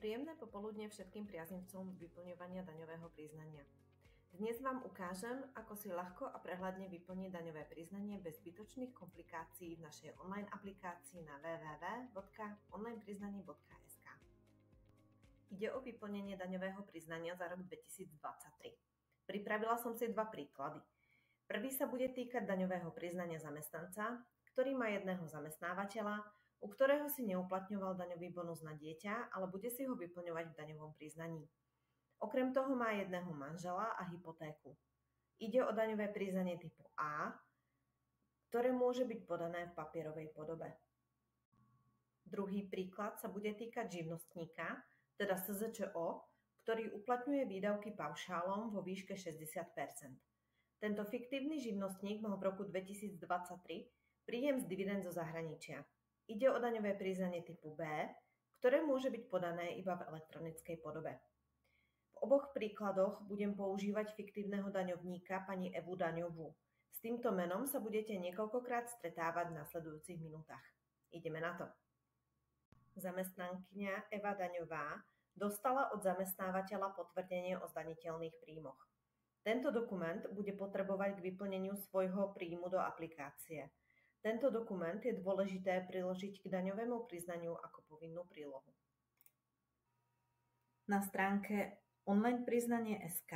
Príjemné popoludne všetkým priaznivcom vyplňovania daňového priznania. Dnes vám ukážem, ako si ľahko a prehľadne vyplniť daňové priznanie bez zbytočných komplikácií v našej online aplikácii na www.onlinepriznanie.sk. Ide o vyplnenie daňového priznania za rok 2023. Pripravila som si dva príklady. Prvý sa bude týkať daňového priznania zamestnanca, ktorý má jedného zamestnávateľa, u ktorého si neuplatňoval daňový bonus na dieťa, ale bude si ho vyplňovať v daňovom priznaní. Okrem toho má jedného manžela a hypotéku. Ide o daňové priznanie typu A, ktoré môže byť podané v papierovej podobe. Druhý príklad sa bude týkať živnostníka, teda SZČO, ktorý uplatňuje výdavky paušálom vo výške 60%. Tento fiktívny živnostník mal v roku 2023 príjem z dividend zo zahraničia. Ide o daňové priznanie typu B, ktoré môže byť podané iba v elektronickej podobe. V oboch príkladoch budem používať fiktívneho daňovníka pani Evu Daňovú. S týmto menom sa budete niekoľkokrát stretávať v nasledujúcich minútach. Ideme na to. Zamestnankyňa Eva Daňová dostala od zamestnávateľa potvrdenie o zdaniteľných príjmoch. Tento dokument bude potrebovať k vyplneniu svojho príjmu do aplikácie. Tento dokument je dôležité priložiť k daňovému priznaniu ako povinnú prílohu. Na stránke onlinepriznanie.sk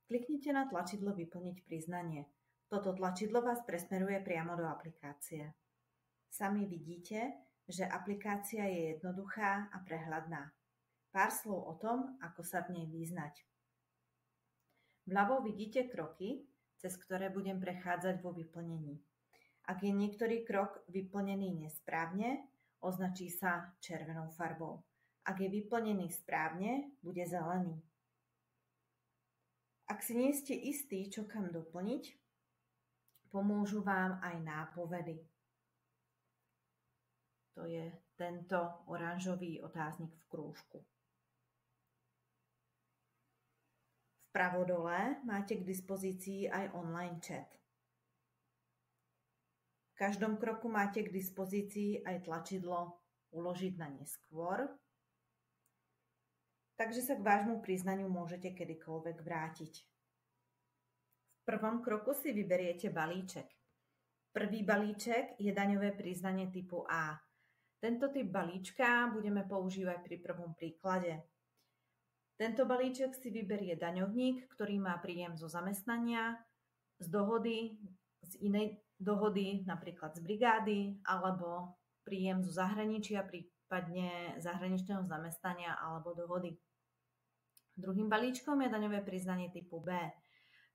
kliknite na tlačidlo Vyplniť priznanie. Toto tlačidlo vás presmeruje priamo do aplikácie. Sami vidíte, že aplikácia je jednoduchá a prehľadná. Pár slov o tom, ako sa v nej vyznať. Vľavo vidíte kroky, cez ktoré budem prechádzať vo vyplnení. Ak je niektorý krok vyplnený nesprávne, označí sa červenou farbou. Ak je vyplnený správne, bude zelený. Ak si nie ste istí, čo kam doplniť, pomôžu vám aj nápovedy. To je tento oranžový otáznik v krúžku. Vpravo dole máte k dispozícii aj online chat. V každom kroku máte k dispozícii aj tlačidlo Uložiť na neskôr, takže sa k vášmu priznaniu môžete kedykoľvek vrátiť. V prvom kroku si vyberiete balíček. Prvý balíček je daňové priznanie typu A. Tento typ balíčka budeme používať pri prvom príklade. Tento balíček si vyberie daňovník, ktorý má príjem zo zamestnania, z inej dohody, napríklad z brigády, alebo príjem zo zahraničia, prípadne zahraničného zamestnania alebo dohody. Druhým balíčkom je daňové priznanie typu B.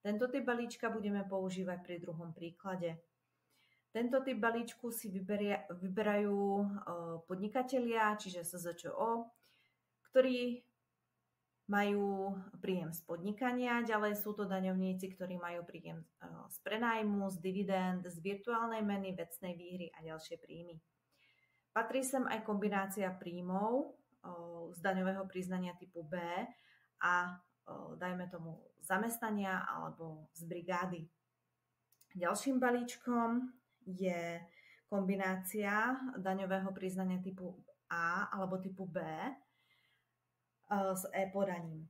Tento typ balíčka budeme používať pri druhom príklade. Tento typ balíčku si vyberajú podnikatelia, čiže SZČO, ktorí majú príjem z podnikania, ďalej sú to daňovníci, ktorí majú príjem z prenájmu, z dividend, z virtuálnej meny, vecnej výhry a ďalšie príjmy. Patrí sem aj kombinácia príjmov z daňového priznania typu B a dajme tomu zamestnania alebo z brigády. Ďalším balíčkom je kombinácia daňového priznania typu A alebo typu B s e-podaním.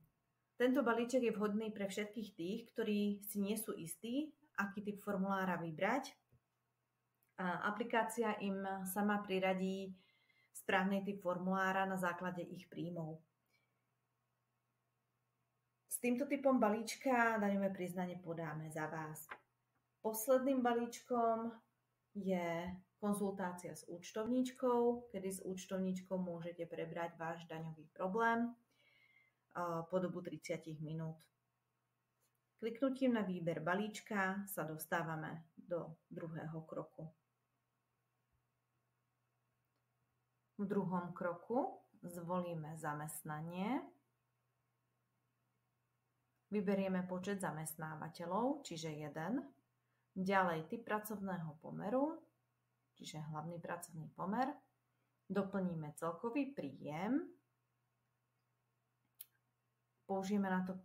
Tento balíček je vhodný pre všetkých tých, ktorí si nie sú istí, aký typ formulára vybrať. A aplikácia im sama priradí správny typ formulára na základe ich príjmov. S týmto typom balíčka daňové priznanie podáme za vás. Posledným balíčkom je konzultácia s účtovníčkou, kedy s účtovníčkou môžete prebrať váš daňový problém po dobu 30 minút. Kliknutím na výber balíčka sa dostávame do druhého kroku. V druhom kroku zvolíme zamestnanie. Vyberieme počet zamestnávateľov, čiže 1. Ďalej typ pracovného pomeru, čiže hlavný pracovný pomer. Doplníme celkový príjem. Použijeme na to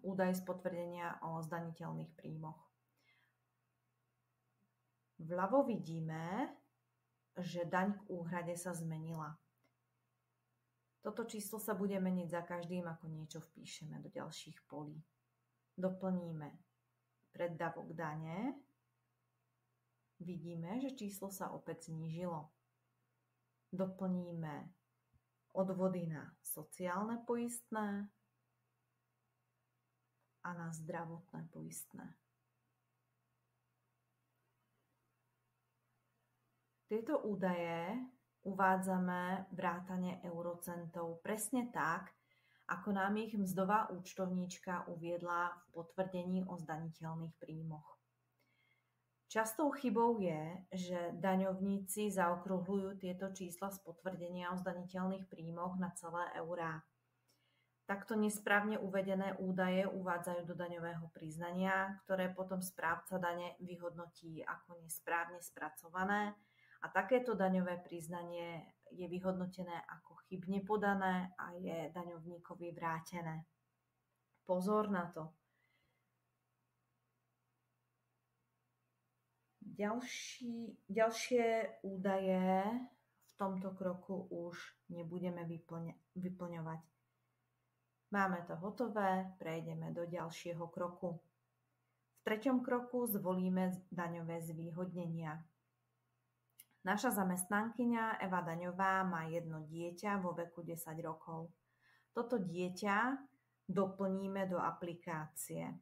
údaj z potvrdenia o zdaniteľných príjmoch. Vľavo vidíme, že daň k úhrade sa zmenila. Toto číslo sa bude meniť za každým, ako niečo vpíšeme do ďalších polí. Doplníme preddavok dane. Vidíme, že číslo sa opäť znížilo. Doplníme odvody na sociálne poistné a na zdravotné poistné. Tieto údaje uvádzame vrátane eurocentov presne tak, ako nám ich mzdová účtovníčka uviedla v potvrdení o zdaniteľných príjmoch. Častou chybou je, že daňovníci zaokrúhľujú tieto čísla z potvrdenia o zdaniteľných príjmoch na celé eurá. Takto nesprávne uvedené údaje uvádzajú do daňového priznania, ktoré potom správca dane vyhodnotí ako nesprávne spracované a takéto daňové priznanie je vyhodnotené ako chybne podané a je daňovníkovi vrátené. Pozor na to. Ďalšie údaje v tomto kroku už nebudeme vyplňovať. Máme to hotové, prejdeme do ďalšieho kroku. V treťom kroku zvolíme daňové zvýhodnenia. Naša zamestnankyňa Eva Daňová má jedno dieťa vo veku 10 rokov. Toto dieťa doplníme do aplikácie.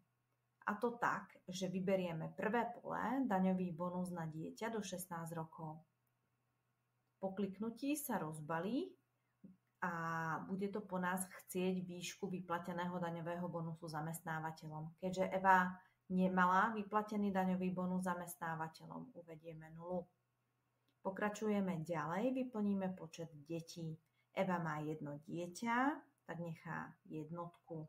A to tak, že vyberieme prvé pole daňový bonus na dieťa do 16 rokov. Po kliknutí sa rozbalí a bude to po nás chcieť výšku vyplateného daňového bonusu zamestnávateľom. Keďže Eva nemala vyplatený daňový bonus zamestnávateľom, uvedieme 0. Pokračujeme ďalej, vyplníme počet detí. Eva má jedno dieťa, tak nechá jednotku.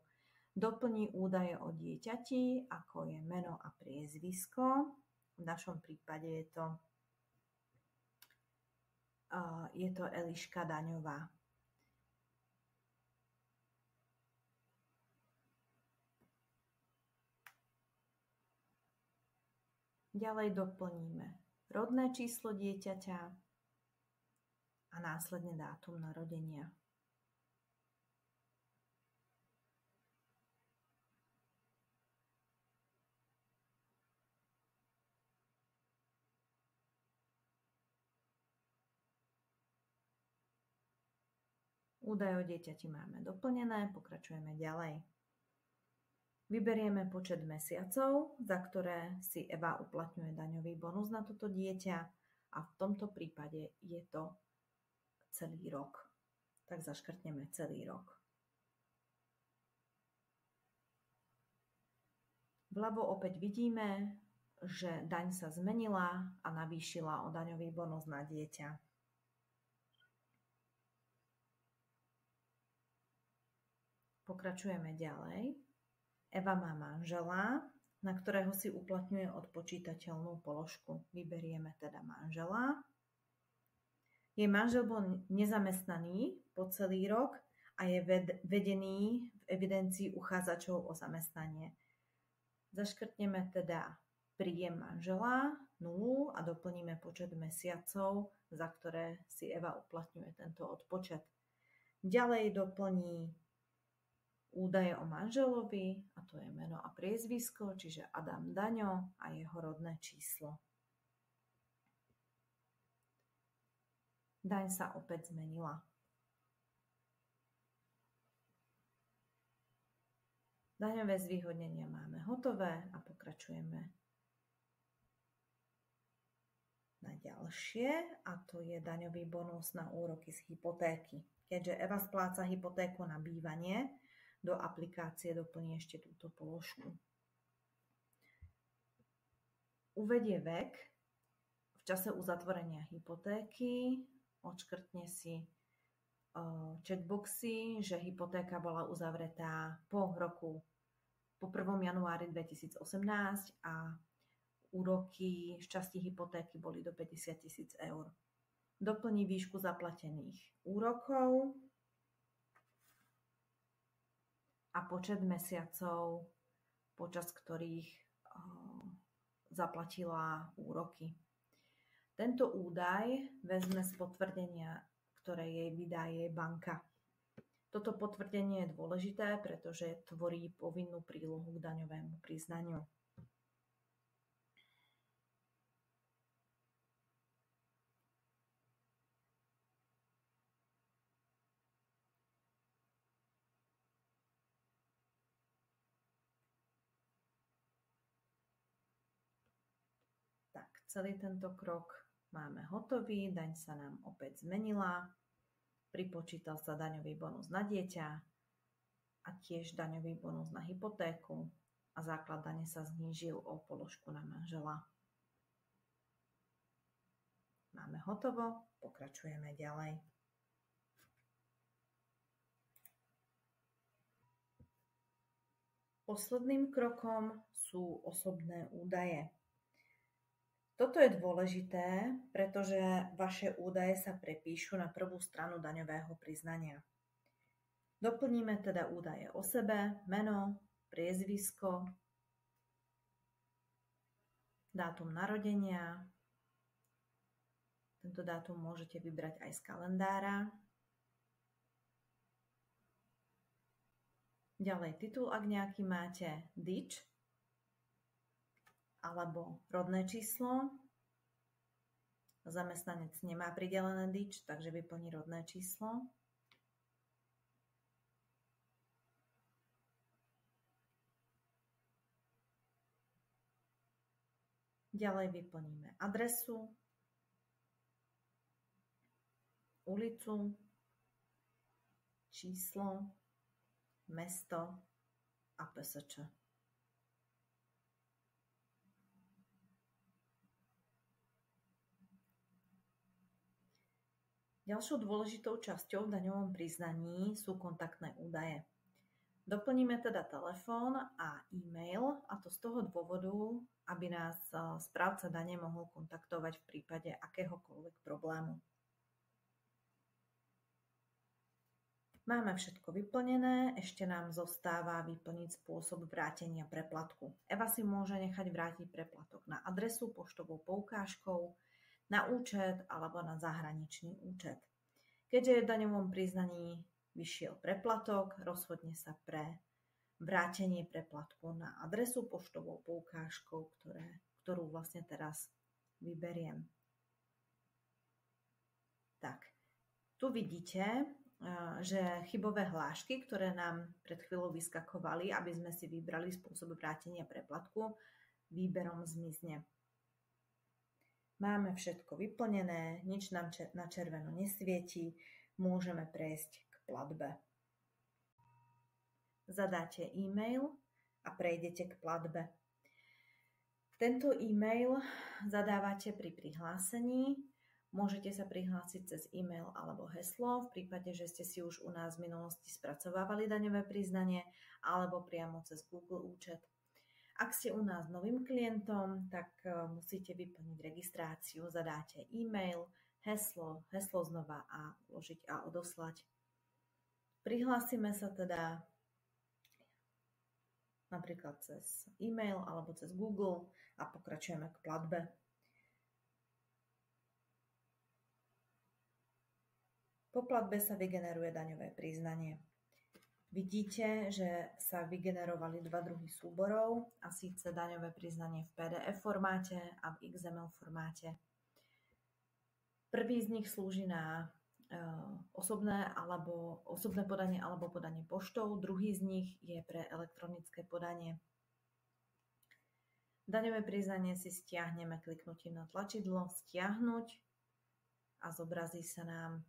Doplní údaje o dieťati, ako je meno a priezvisko. V našom prípade je to Eliška Daňová. Ďalej doplníme rodné číslo dieťaťa a následne dátum narodenia. Údaje o dieťati máme doplnené, pokračujeme ďalej. Vyberieme počet mesiacov, za ktoré si Eva uplatňuje daňový bonus na toto dieťa a v tomto prípade je to celý rok. Tak zaškrtneme celý rok. Vľavo opäť vidíme, že daň sa zmenila a navýšila o daňový bonus na dieťa. Pokračujeme ďalej. Eva má manžela, na ktorého si uplatňuje odpočítateľnú položku. Vyberieme teda manžela. Jej manžel bol nezamestnaný po celý rok a je vedený v evidencii uchádzačov o zamestnanie. Zaškrtneme teda príjem manžela 0 a doplníme počet mesiacov, za ktoré si Eva uplatňuje tento odpočet. Ďalej doplní údaje o manželovi, a to je meno a priezvisko, čiže Adam Daňo a jeho rodné číslo. Daň sa opäť zmenila. Daňové zvýhodnenia máme hotové a pokračujeme na ďalšie, a to je daňový bonus na úroky z hypotéky. Keďže Eva spláca hypotéku na bývanie, do aplikácie doplní ešte túto položku. Uvedie vek v čase uzatvorenia hypotéky, odškrtne si checkboxy, že hypotéka bola uzavretá po 1. januári 2018 a úroky z časti hypotéky boli do 50 000 eur. Doplní výšku zaplatených úrokov a počet mesiacov, počas ktorých zaplatila úroky. Tento údaj vezme z potvrdenia, ktoré jej vydá jej banka. Toto potvrdenie je dôležité, pretože tvorí povinnú prílohu k daňovému priznaniu. Tak, celý tento krok máme hotový, daň sa nám opäť zmenila, pripočítal sa daňový bonus na dieťa a tiež daňový bonus na hypotéku a základ dane sa znížil o položku na manžela. Máme hotovo, pokračujeme ďalej. Posledným krokom sú osobné údaje. Toto je dôležité, pretože vaše údaje sa prepíšu na prvú stranu daňového priznania. Doplníme teda údaje o sebe, meno, priezvisko, dátum narodenia. Tento dátum môžete vybrať aj z kalendára. Ďalej titul, ak nejaký máte, DIČ, alebo rodné číslo. Zamestnanec nemá pridelené DIČ, takže vyplní rodné číslo. Ďalej vyplníme adresu, ulicu, číslo, mesto a PSČ. Ďalšou dôležitou časťou v daňovom priznaní sú kontaktné údaje. Doplníme teda telefón a e-mail, a to z toho dôvodu, aby nás správca dane mohol kontaktovať v prípade akéhokoľvek problému. Máme všetko vyplnené, ešte nám zostáva vyplniť spôsob vrátenia preplatku. Eva si môže nechať vrátiť preplatok na adresu poštovou poukážkou, na účet alebo na zahraničný účet. Keďže v daňovom priznaní vyšiel preplatok, rozhodne sa pre vrátenie preplatku na adresu poštovou poukážkou, ktorú vlastne teraz vyberiem. Tak, tu vidíte, že chybové hlášky, ktoré nám pred chvíľou vyskakovali, aby sme si vybrali spôsob vrátenia preplatku, výberom zmizne. Máme všetko vyplnené, nič nám na červeno nesvieti, môžeme prejsť k platbe. Zadáte e-mail a prejdete k platbe. Tento e-mail zadávate pri prihlásení. Môžete sa prihlásiť cez e-mail alebo heslo, v prípade, že ste si už u nás v minulosti spracovávali daňové priznanie, alebo priamo cez Google účet. Ak ste u nás novým klientom, tak musíte vyplniť registráciu, zadáte e-mail, heslo znova a vložiť a odoslať. Prihlásime sa teda napríklad cez e-mail alebo cez Google a pokračujeme k platbe. Po platbe sa vygeneruje daňové priznanie. Vidíte, že sa vygenerovali dva druhy súborov, a síce daňové priznanie v PDF formáte a v XML formáte. Prvý z nich slúži na osobné podanie alebo podanie poštou, druhý z nich je pre elektronické podanie. Daňové priznanie si stiahneme kliknutím na tlačidlo stiahnuť a zobrazí sa nám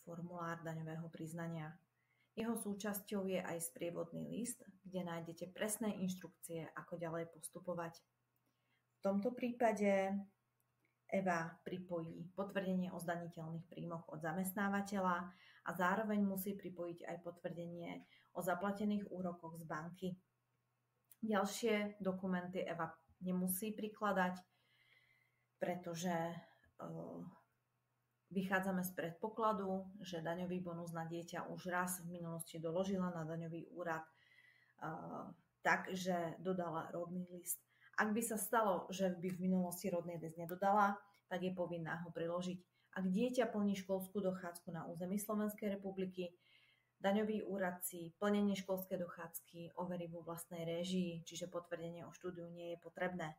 formulár daňového priznania. Jeho súčasťou je aj sprievodný list, kde nájdete presné inštrukcie, ako ďalej postupovať. V tomto prípade Eva pripojí potvrdenie o zdaniteľných príjmoch od zamestnávateľa a zároveň musí pripojiť aj potvrdenie o zaplatených úrokoch z banky. Ďalšie dokumenty Eva nemusí prikladať, pretože vychádzame z predpokladu, že daňový bonus na dieťa už raz v minulosti doložila na daňový úrad tak, že dodala rodný list. Ak by sa stalo, že by v minulosti rodný list nedodala, tak je povinná ho priložiť. Ak dieťa plní školskú dochádzku na území Slovenskej republiky, Daňový úrad si plnenie školskej dochádzky overí vo vlastnej réžii, čiže potvrdenie o štúdiu nie je potrebné.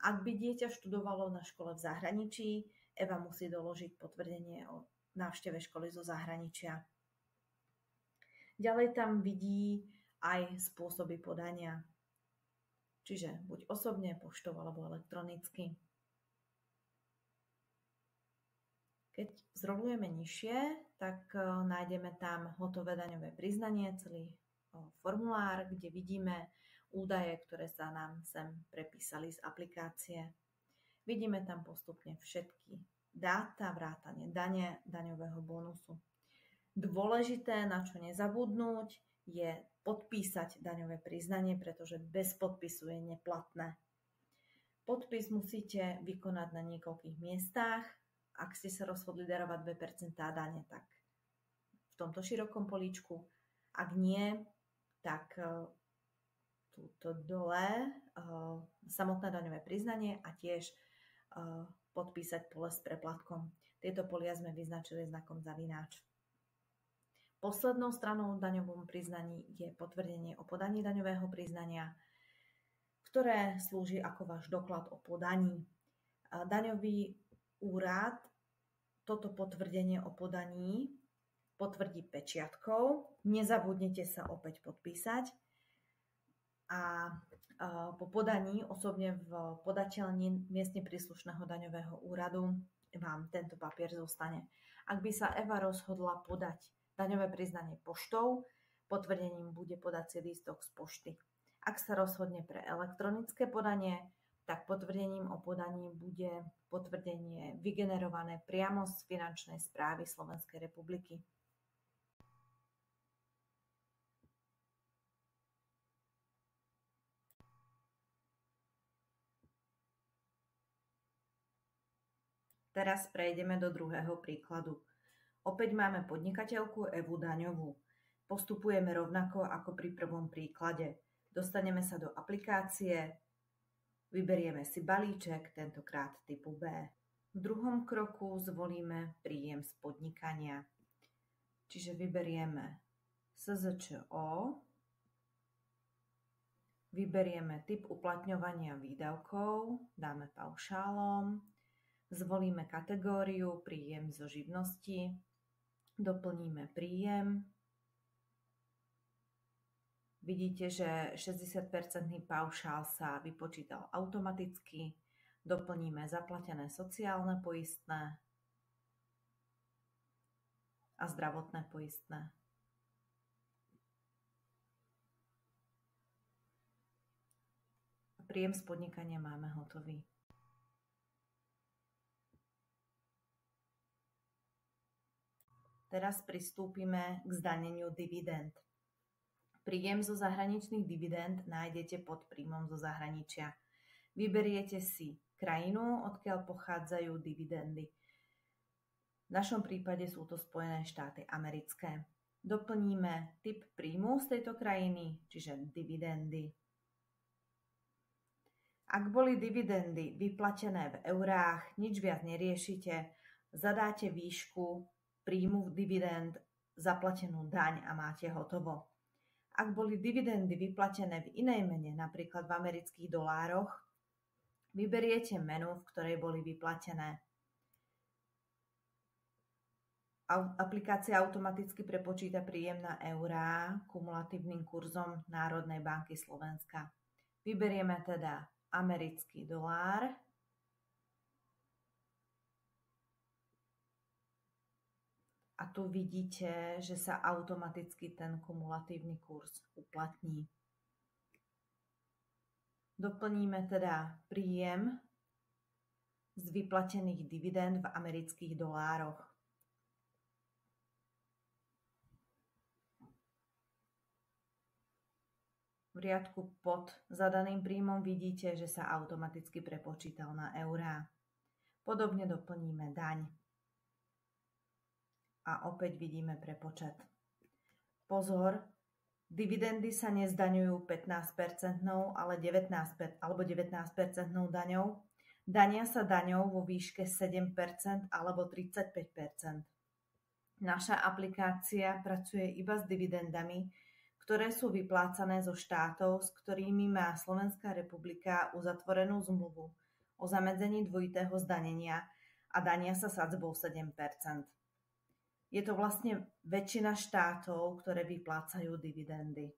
Ak by dieťa študovalo na škole v zahraničí, Eva musí doložiť potvrdenie o návšteve školy zo zahraničia. Ďalej tam vidí aj spôsoby podania, čiže buď osobne, poštou alebo elektronicky. Keď zrolujeme nižšie, tak nájdeme tam hotové daňové priznanie, celý formulár, kde vidíme údaje, ktoré sa nám sem prepísali z aplikácie. Vidíme tam postupne všetky dáta, vrátane dane, daňového bonusu. Dôležité, na čo nezabudnúť, je podpísať daňové priznanie, pretože bez podpisu je neplatné. Podpis musíte vykonať na niekoľkých miestach. Ak ste sa rozhodli darovať 2% dane, tak v tomto širokom políčku. Ak nie, tak túto dole samotné daňové priznanie a tiež podpísať pole s preplatkom. Tieto polia sme vyznačili znakom zavináč. Poslednou stranou v daňovom priznaní je potvrdenie o podaní daňového priznania, ktoré slúži ako váš doklad o podaní. Daňový úrad toto potvrdenie o podaní potvrdí pečiatkou. Nezabudnite sa opäť podpísať. A po podaní osobne v podateľni miestne príslušného daňového úradu vám tento papier zostane. Ak by sa Eva rozhodla podať daňové priznanie poštou, potvrdením bude podací lístok z pošty. Ak sa rozhodne pre elektronické podanie, tak potvrdením o podaní bude potvrdenie vygenerované priamo z finančnej správy Slovenskej republiky. Teraz prejdeme do druhého príkladu. Opäť máme podnikateľku Evu Daňovú. Postupujeme rovnako ako pri prvom príklade. Dostaneme sa do aplikácie, vyberieme si balíček, tentokrát typu B. V druhom kroku zvolíme príjem z podnikania. Čiže vyberieme SZČO, vyberieme typ uplatňovania výdavkov, dáme paušálom, zvolíme kategóriu príjem zo živnosti, doplníme príjem. Vidíte, že 60% paušál sa vypočítal automaticky. Doplníme zaplatené sociálne poistné a zdravotné poistné. Príjem z podnikania máme hotový. Teraz pristúpime k zdaneniu dividend. Príjem zo zahraničných dividend nájdete pod príjmom zo zahraničia. Vyberiete si krajinu, odkiaľ pochádzajú dividendy. V našom prípade sú to Spojené štáty americké. Doplníme typ príjmu z tejto krajiny, čiže dividendy. Ak boli dividendy vyplatené v eurách, nič viac neriešite, zadáte výšku príjmu dividend, zaplatenú daň a máte hotovo. Ak boli dividendy vyplatené v inej mene, napríklad v amerických dolároch, vyberiete menu, v ktorej boli vyplatené. Aplikácia automaticky prepočíta príjem na eurá kumulatívnym kurzom Národnej banky Slovenska. Vyberieme teda americký dolár. A tu vidíte, že sa automaticky ten kumulatívny kurz uplatní. Doplníme teda príjem z vyplatených dividend v amerických dolároch. V riadku pod zadaným príjmom vidíte, že sa automaticky prepočítal na eurá. Podobne doplníme daň. A opäť vidíme prepočet. Pozor, dividendy sa nezdaňujú 15%, ale 19% daňou. Dania sa daňou vo výške 7% alebo 35%. Naša aplikácia pracuje iba s dividendami, ktoré sú vyplácané zo štátov, s ktorými má Slovenská republika uzatvorenú zmluvu o zamedzení dvojitého zdanenia a dania sa sadzbou 7%. Je to vlastne väčšina štátov, ktoré vyplácajú dividendy.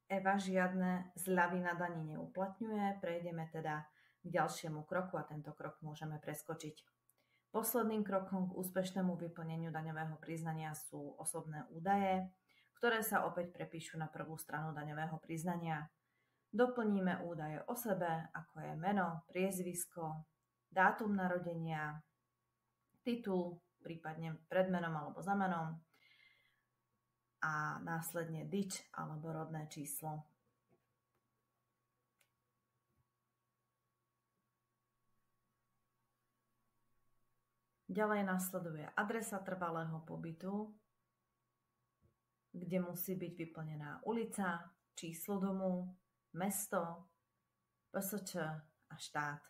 Eva žiadne zľavy na dani neuplatňuje, prejdeme teda k ďalšiemu kroku a tento krok môžeme preskočiť. Posledným krokom k úspešnému vyplneniu daňového priznania sú osobné údaje, ktoré sa opäť prepíšu na prvú stranu daňového priznania. Doplníme údaje o sebe, ako je meno, priezvisko, dátum narodenia, titul, prípadne pred menom alebo za menom a následne DIČ alebo rodné číslo. Ďalej nasleduje adresa trvalého pobytu, kde musí byť vyplnená ulica, číslo domu, mesto, PSČ a štát.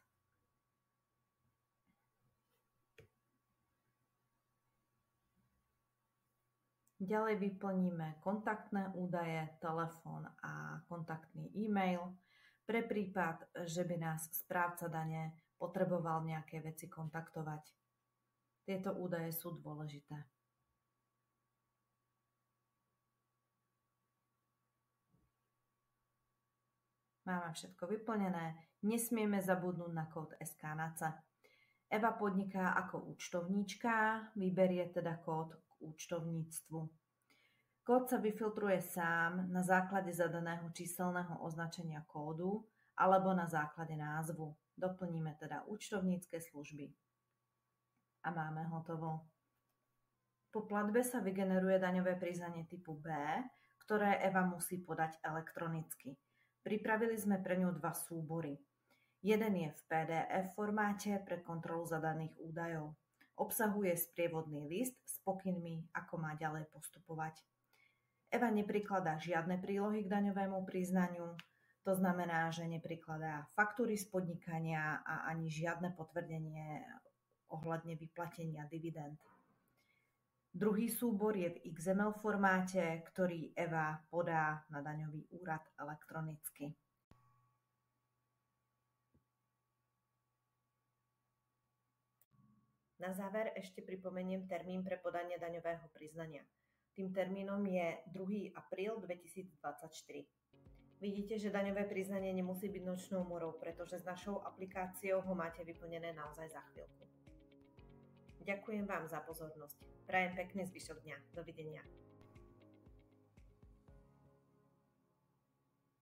Ďalej vyplníme kontaktné údaje, telefón a kontaktný e-mail pre prípad, že by nás správca dane potreboval nejaké veci kontaktovať. Tieto údaje sú dôležité. Máme všetko vyplnené, nesmieme zabudnúť na kód SKNAC. Eva podniká ako účtovníčka, vyberie teda kód k účtovníctvu. Kód sa vyfiltruje sám na základe zadaného číselného označenia kódu alebo na základe názvu. Doplníme teda účtovnícke služby. A máme hotovo. Po platbe sa vygeneruje daňové priznanie typu B, ktoré Eva musí podať elektronicky. Pripravili sme pre ňu dva súbory. Jeden je v PDF formáte pre kontrolu zadaných údajov. Obsahuje sprievodný list s pokynmi, ako má ďalej postupovať. Eva neprikladá žiadne prílohy k daňovému priznaniu, to znamená, že neprikladá faktúry z podnikania a ani žiadne potvrdenie ohľadne vyplatenia dividend. Druhý súbor je v XML formáte, ktorý Eva podá na daňový úrad elektronicky. Na záver ešte pripomeniem termín pre podanie daňového priznania. Tým termínom je 2. apríl 2024. Vidíte, že daňové priznanie nemusí byť nočnou morou, pretože s našou aplikáciou ho máte vyplnené naozaj za chvíľku. Ďakujem vám za pozornosť. Prajem pekný zvyšok dňa. Dovidenia.